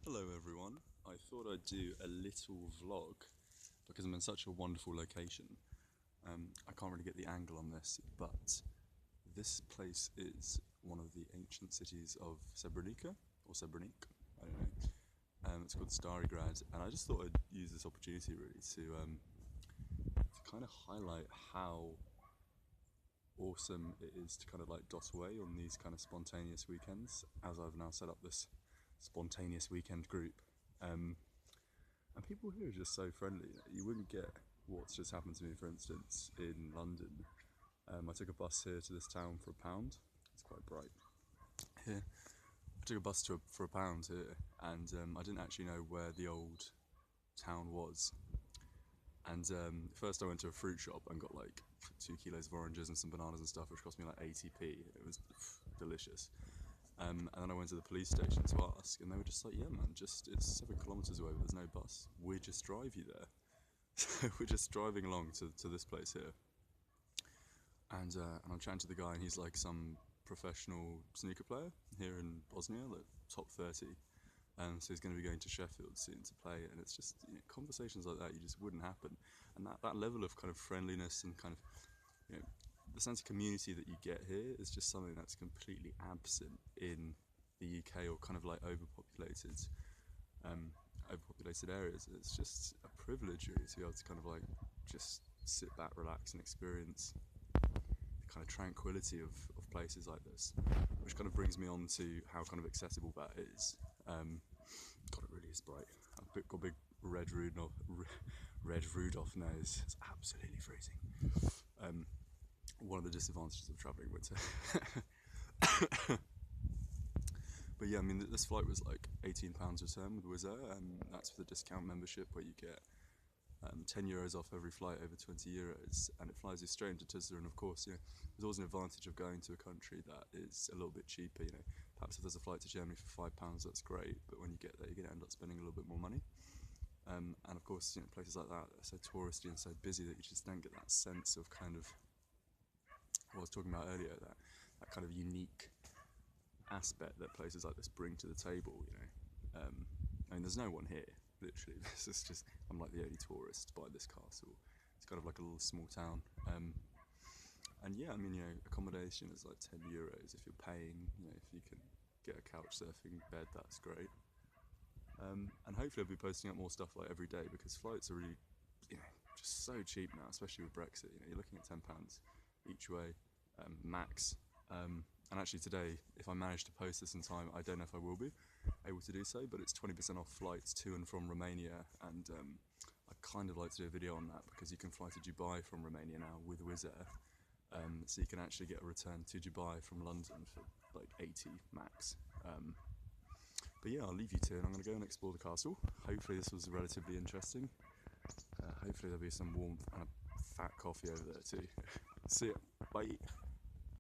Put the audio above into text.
Hello everyone, I thought I'd do a little vlog because I'm in such a wonderful location. I can't really get the angle on this, but this place is one of the ancient cities of Srebrenica, or Srebrenik, I don't know. It's called Stari-Grad, and I just thought I'd use this opportunity really to kind of highlight how awesome it is to kind of like dot away on these kind of spontaneous weekends, as I've now set up this spontaneous weekend group. And people here are just so friendly. You wouldn't get what's just happened to me, for instance, in London. I took a bus here to this town for £1. It's quite bright here. I took a bus for £1 here, and I didn't actually know where the old town was. And first I went to a fruit shop and got like 2 kilos of oranges and some bananas and stuff, which cost me like 80p. It was delicious. And then I went to the police station to ask, and they were just like, yeah man, it's 7 kilometres away, but there's no bus. We'll just drive you there. So we're just driving along to this place here. And I'm chatting to the guy, and he's like some professional snooker player here in Bosnia, like top 30. So he's going to be going to Sheffield soon to play, and it's just, you know, conversations like that you just wouldn't happen. And that level of kind of friendliness and kind of, you know, the sense of community that you get here is just something that's completely absent in the UK or kind of like overpopulated areas. It's just a privilege really to be able to kind of like just sit back, relax and experience the kind of tranquility of places like this, which kind of brings me on to how kind of accessible that is. God, it really is bright. I've got a big red Rudolph nose. It's absolutely freezing. One of the disadvantages of travelling winter. But yeah, I mean, this flight was like £18 return with Wizz Air, and that's for the discount membership where you get €10 off every flight over €20, and it flies you straight into Tuzla. And of course, you know, there's always an advantage of going to a country that is a little bit cheaper. You know, perhaps if there's a flight to Germany for £5, that's great, but when you get there, you're going to end up spending a little bit more money. And of course, you know, places like that are so touristy and so busy that you just don't get that sense of kind of what I was talking about earlier, that kind of unique aspect that places like this bring to the table. You know, I mean, there's no one here. Literally, this is just, I'm like the only tourist by this castle. It's kind of like a little small town. And yeah, I mean, you know, accommodation is like €10 if you're paying. You know, if you can get a couch surfing bed, that's great. And hopefully I'll be posting up more stuff like every day, because flights are really, you know, just so cheap now, especially with Brexit. You know, you're looking at £10 each way, max. And actually today, if I manage to post this in time, I don't know if I will be able to do so, but it's 20% off flights to and from Romania, and I kind of like to do a video on that, because you can fly to Dubai from Romania now with Wizz Air, so you can actually get a return to Dubai from London for like 80 max. But yeah, I'll leave you to it, and I'm going to go and explore the castle. Hopefully this was relatively interesting. Hopefully there'll be some warmth and a fat coffee over there too. See ya, bye.